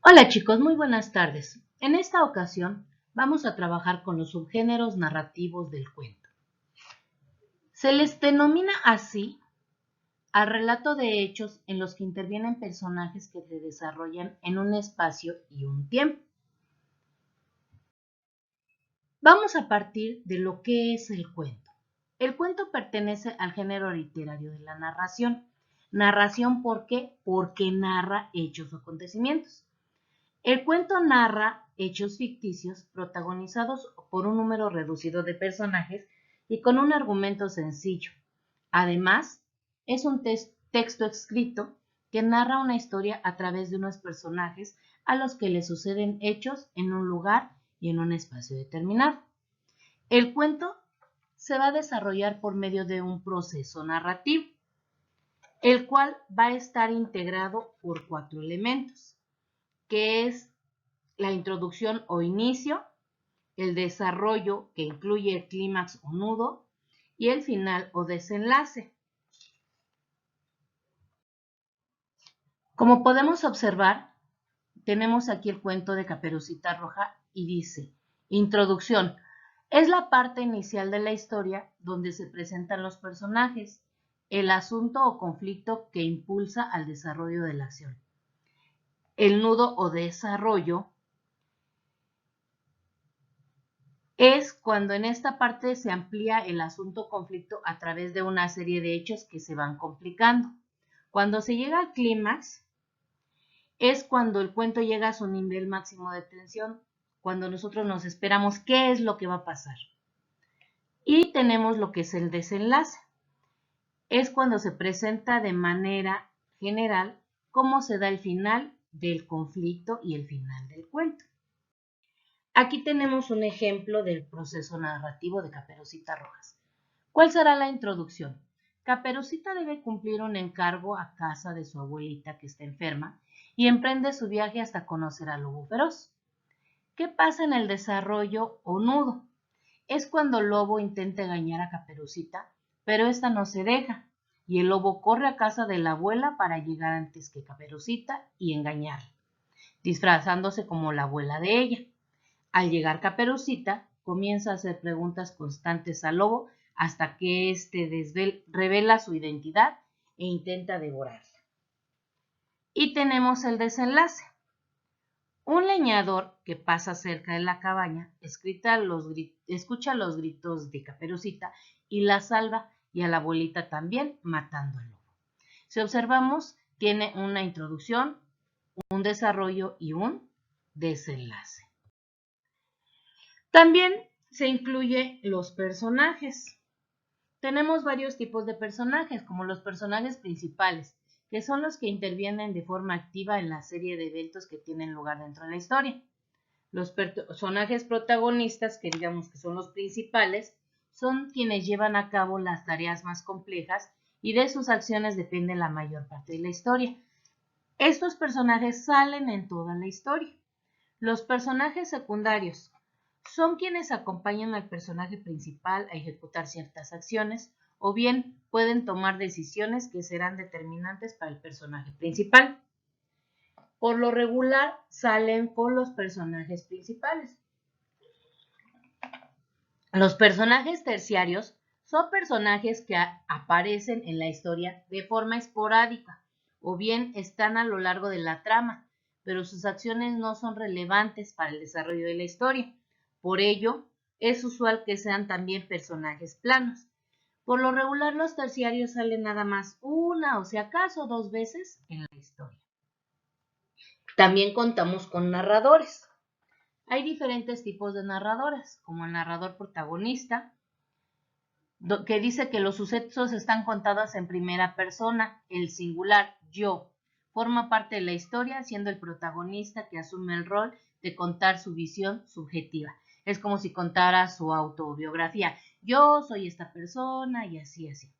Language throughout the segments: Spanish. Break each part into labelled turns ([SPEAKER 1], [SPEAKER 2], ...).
[SPEAKER 1] Hola chicos, muy buenas tardes. En esta ocasión vamos a trabajar con los subgéneros narrativos del cuento. Se les denomina así al relato de hechos en los que intervienen personajes que se desarrollan en un espacio y un tiempo. Vamos a partir de lo que es el cuento. El cuento pertenece al género literario de la narración. Narración, ¿por qué? Porque narra hechos o acontecimientos. El cuento narra hechos ficticios protagonizados por un número reducido de personajes y con un argumento sencillo. Además, es un texto escrito que narra una historia a través de unos personajes a los que le suceden hechos en un lugar y en un espacio determinado. El cuento se va a desarrollar por medio de un proceso narrativo, el cual va a estar integrado por 4 elementos, que es la introducción o inicio, el desarrollo que incluye el clímax o nudo y el final o desenlace. Como podemos observar, tenemos aquí el cuento de Caperucita Roja y dice: introducción. Es la parte inicial de la historia donde se presentan los personajes, el asunto o conflicto que impulsa al desarrollo de la acción. El nudo o desarrollo es cuando en esta parte se amplía el asunto o conflicto a través de una serie de hechos que se van complicando. Cuando se llega al clímax, es cuando el cuento llega a su nivel máximo de tensión, cuando nosotros nos esperamos qué es lo que va a pasar. Y tenemos lo que es el desenlace. Es cuando se presenta de manera general cómo se da el final del conflicto y el final del cuento. Aquí tenemos un ejemplo del proceso narrativo de Caperucita Rojas. ¿Cuál será la introducción? Caperucita debe cumplir un encargo a casa de su abuelita que está enferma y emprende su viaje hasta conocer al lobo feroz. ¿Qué pasa en el desarrollo o nudo? Es cuando el lobo intenta engañar a Caperucita, pero esta no se deja, y el lobo corre a casa de la abuela para llegar antes que Caperucita y engañarla, disfrazándose como la abuela de ella. Al llegar Caperucita, comienza a hacer preguntas constantes al lobo hasta que éste revela su identidad e intenta devorarla. Y tenemos el desenlace. Un leñador que pasa cerca de la cabaña escucha los gritos de Caperucita y la salva, y a la abuelita también, matando al lobo. Si observamos, tiene una introducción, un desarrollo y un desenlace. También se incluye los personajes. Tenemos varios tipos de personajes, como los personajes principales, que son los que intervienen de forma activa en la serie de eventos que tienen lugar dentro de la historia. Los personajes protagonistas, que digamos que son los principales, son quienes llevan a cabo las tareas más complejas y de sus acciones depende la mayor parte de la historia. Estos personajes salen en toda la historia. Los personajes secundarios son quienes acompañan al personaje principal a ejecutar ciertas acciones o bien pueden tomar decisiones que serán determinantes para el personaje principal. Por lo regular salen con los personajes principales. Los personajes terciarios son personajes que aparecen en la historia de forma esporádica o bien están a lo largo de la trama, pero sus acciones no son relevantes para el desarrollo de la historia. Por ello, es usual que sean también personajes planos. Por lo regular, los terciarios salen nada más una o si acaso 2 veces en la historia. También contamos con narradores. Hay diferentes tipos de narradores, como el narrador protagonista, que dice que los sucesos están contados en primera persona, el singular yo. Forma parte de la historia, siendo el protagonista que asume el rol de contar su visión subjetiva. Es como si contara su autobiografía. Yo soy esta persona y así, así.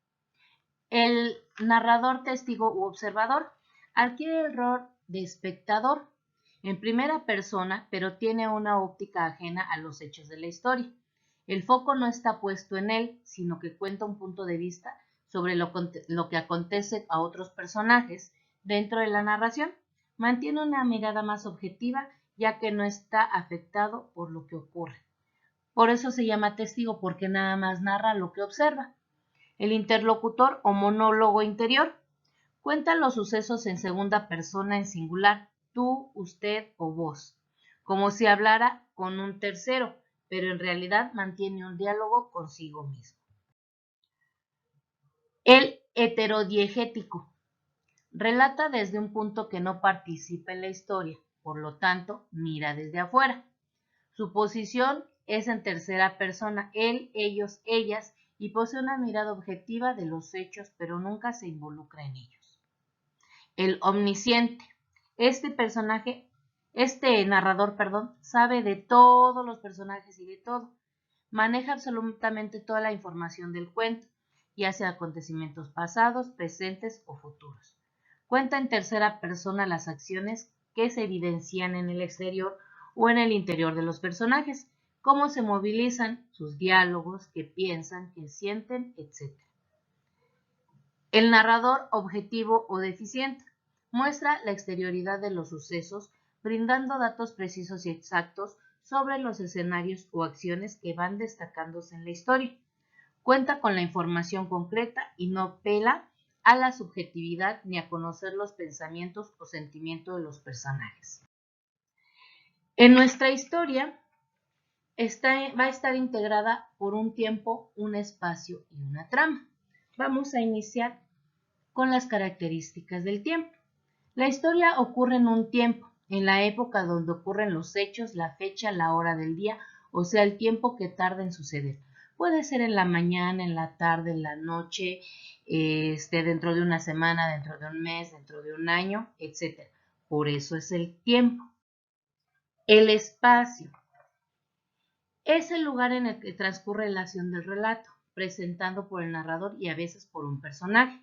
[SPEAKER 1] El narrador testigo u observador adquiere el rol de espectador en primera persona, pero tiene una óptica ajena a los hechos de la historia. El foco no está puesto en él, sino que cuenta un punto de vista sobre lo que acontece a otros personajes dentro de la narración. Mantiene una mirada más objetiva, ya que no está afectado por lo que ocurre. Por eso se llama testigo, porque nada más narra lo que observa. El interlocutor o monólogo interior cuenta los sucesos en segunda persona en singular, tú, usted o vos, como si hablara con un tercero, pero en realidad mantiene un diálogo consigo mismo. El heterodiegético relata desde un punto que no participa en la historia, por lo tanto, mira desde afuera. Su posición es en tercera persona, él, ellos, ellas, y posee una mirada objetiva de los hechos, pero nunca se involucra en ellos. El omnisciente. Este narrador, sabe de todos los personajes y de todo. Maneja absolutamente toda la información del cuento, ya sea acontecimientos pasados, presentes o futuros. Cuenta en tercera persona las acciones que se evidencian en el exterior o en el interior de los personajes, cómo se movilizan, sus diálogos, qué piensan, qué sienten, etc. El narrador objetivo o deficiente muestra la exterioridad de los sucesos, brindando datos precisos y exactos sobre los escenarios o acciones que van destacándose en la historia. Cuenta con la información concreta y no apela a la subjetividad ni a conocer los pensamientos o sentimientos de los personajes. En nuestra historia va a estar integrada por un tiempo, un espacio y una trama. Vamos a iniciar con las características del tiempo. La historia ocurre en un tiempo, en la época donde ocurren los hechos, la fecha, la hora del día, o sea, el tiempo que tarda en suceder. Puede ser en la mañana, en la tarde, en la noche, dentro de una semana, dentro de un mes, dentro de un año, etc. Por eso es el tiempo. El espacio es el lugar en el que transcurre la acción del relato, presentado por el narrador y a veces por un personaje.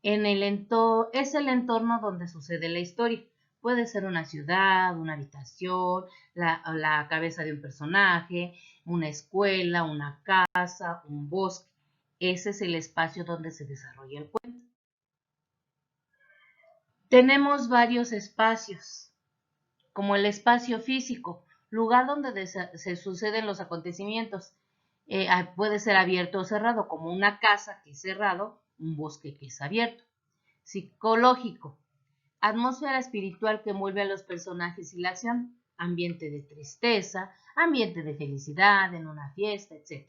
[SPEAKER 1] Es el entorno donde sucede la historia. Puede ser una ciudad, una habitación, la cabeza de un personaje, una escuela, una casa, un bosque. Ese es el espacio donde se desarrolla el cuento. Tenemos varios espacios, como el espacio físico, lugar donde se suceden los acontecimientos. Puede ser abierto o cerrado, como una casa que es cerrado, un bosque que es abierto. Psicológico, atmósfera espiritual que envuelve a los personajes y la acción, ambiente de tristeza, ambiente de felicidad, en una fiesta, etc.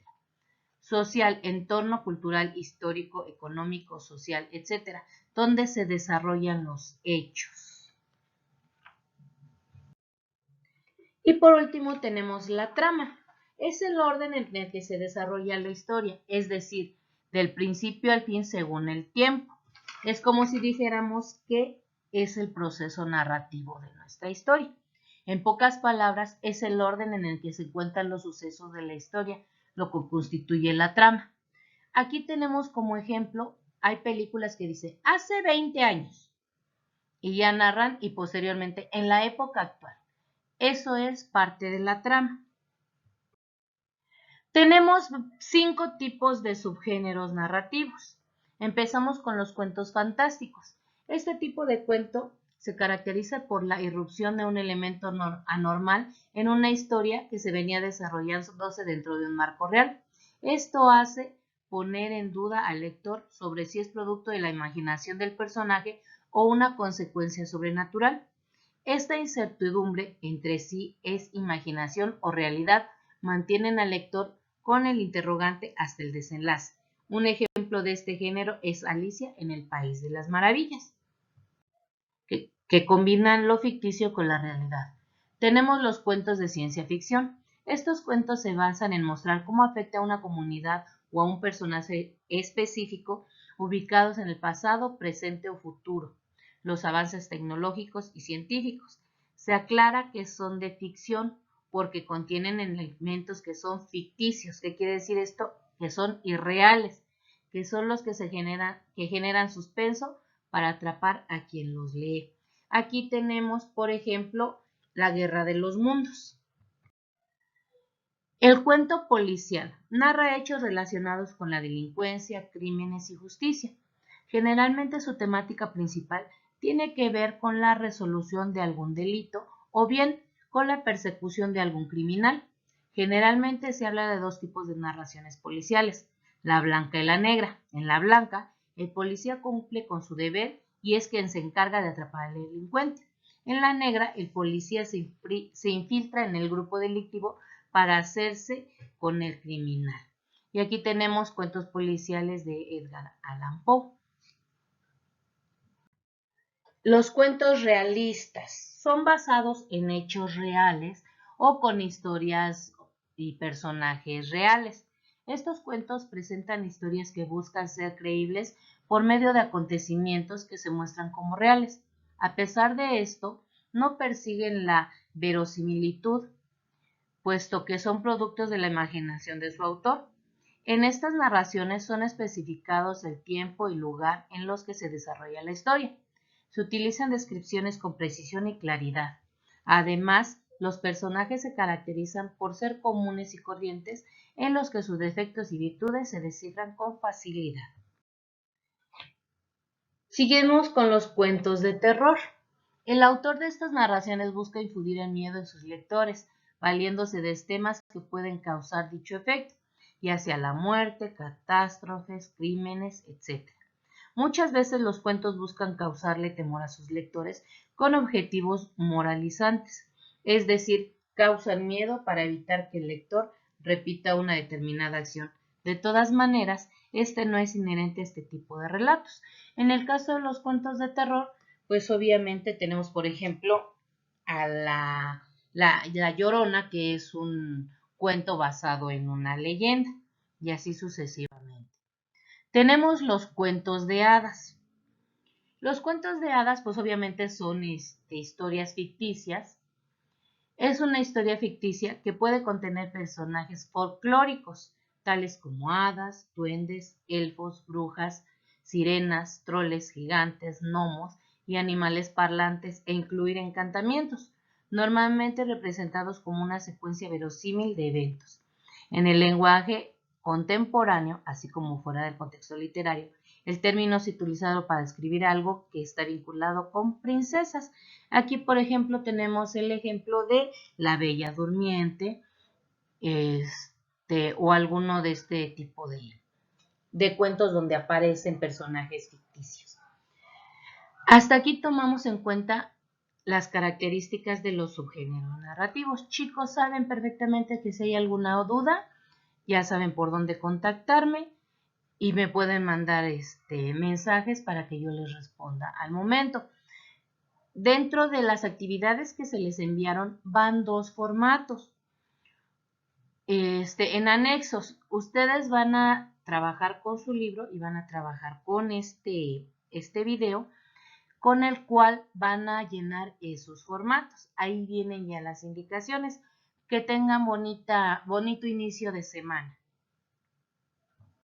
[SPEAKER 1] Social, entorno cultural, histórico, económico, social, etc., donde se desarrollan los hechos. Y por último tenemos la trama. Es el orden en el que se desarrolla la historia, es decir, del principio al fin según el tiempo. Es como si dijéramos que es el proceso narrativo de nuestra historia. En pocas palabras, es el orden en el que se cuentan los sucesos de la historia, lo que constituye la trama. Aquí tenemos como ejemplo, hay películas que dicen hace 20 años y ya narran y posteriormente en la época actual. Eso es parte de la trama. Tenemos 5 tipos de subgéneros narrativos. Empezamos con los cuentos fantásticos. Este tipo de cuento se caracteriza por la irrupción de un elemento anormal en una historia que se venía desarrollándose dentro de un marco real. Esto hace poner en duda al lector sobre si es producto de la imaginación del personaje o una consecuencia sobrenatural. Esta incertidumbre entre si es imaginación o realidad mantienen al lector con el interrogante hasta el desenlace. Un ejemplo de este género es Alicia en el País de las Maravillas, que combinan lo ficticio con la realidad. Tenemos los cuentos de ciencia ficción. Estos cuentos se basan en mostrar cómo afecta a una comunidad o a un personaje específico ubicados en el pasado, presente o futuro, los avances tecnológicos y científicos. Se aclara que son de ficción porque contienen elementos que son ficticios. ¿Qué quiere decir esto? Que son irreales, que son los que generan suspenso para atrapar a quien los lee. Aquí tenemos, por ejemplo, La Guerra de los Mundos. El cuento policial narra hechos relacionados con la delincuencia, crímenes y justicia. Generalmente su temática principal tiene que ver con la resolución de algún delito o bien con la persecución de algún criminal. Generalmente se habla de dos tipos de narraciones policiales, la blanca y la negra. En la blanca, el policía cumple con su deber y es quien se encarga de atrapar al delincuente. En la negra, el policía se infiltra en el grupo delictivo para hacerse con el criminal. Y aquí tenemos cuentos policiales de Edgar Allan Poe. Los cuentos realistas son basados en hechos reales o con historias y personajes reales. Estos cuentos presentan historias que buscan ser creíbles por medio de acontecimientos que se muestran como reales. A pesar de esto, no persiguen la verosimilitud, puesto que son productos de la imaginación de su autor. En estas narraciones son especificados el tiempo y lugar en los que se desarrolla la historia. Se utilizan descripciones con precisión y claridad. Además, los personajes se caracterizan por ser comunes y corrientes en los que sus defectos y virtudes se descifran con facilidad. Seguimos con los cuentos de terror. El autor de estas narraciones busca infundir el miedo en sus lectores, valiéndose de temas que pueden causar dicho efecto, ya sea la muerte, catástrofes, crímenes, etc. Muchas veces los cuentos buscan causarle temor a sus lectores con objetivos moralizantes, es decir, causan miedo para evitar que el lector repita una determinada acción. De todas maneras, este no es inherente a este tipo de relatos. En el caso de los cuentos de terror, pues obviamente tenemos, por ejemplo, a la Llorona, que es un cuento basado en una leyenda, y así sucesivamente. Tenemos los cuentos de hadas. Los cuentos de hadas, pues obviamente son historias ficticias. Es una historia ficticia que puede contener personajes folclóricos, tales como hadas, duendes, elfos, brujas, sirenas, troles, gigantes, gnomos y animales parlantes e incluir encantamientos, normalmente representados como una secuencia verosímil de eventos. En el lenguaje contemporáneo, así como fuera del contexto literario, el término es utilizado para describir algo que está vinculado con princesas. Aquí, por ejemplo, tenemos el ejemplo de La Bella Durmiente, o alguno de este tipo de cuentos donde aparecen personajes ficticios. Hasta aquí tomamos en cuenta las características de los subgéneros narrativos. Chicos, saben perfectamente que si hay alguna duda, ya saben por dónde contactarme y me pueden mandar mensajes para que yo les responda al momento. Dentro de las actividades que se les enviaron van dos formatos. En anexos, ustedes van a trabajar con su libro y van a trabajar con este video, con el cual van a llenar esos formatos. Ahí vienen ya las indicaciones. Que tengan bonito inicio de semana.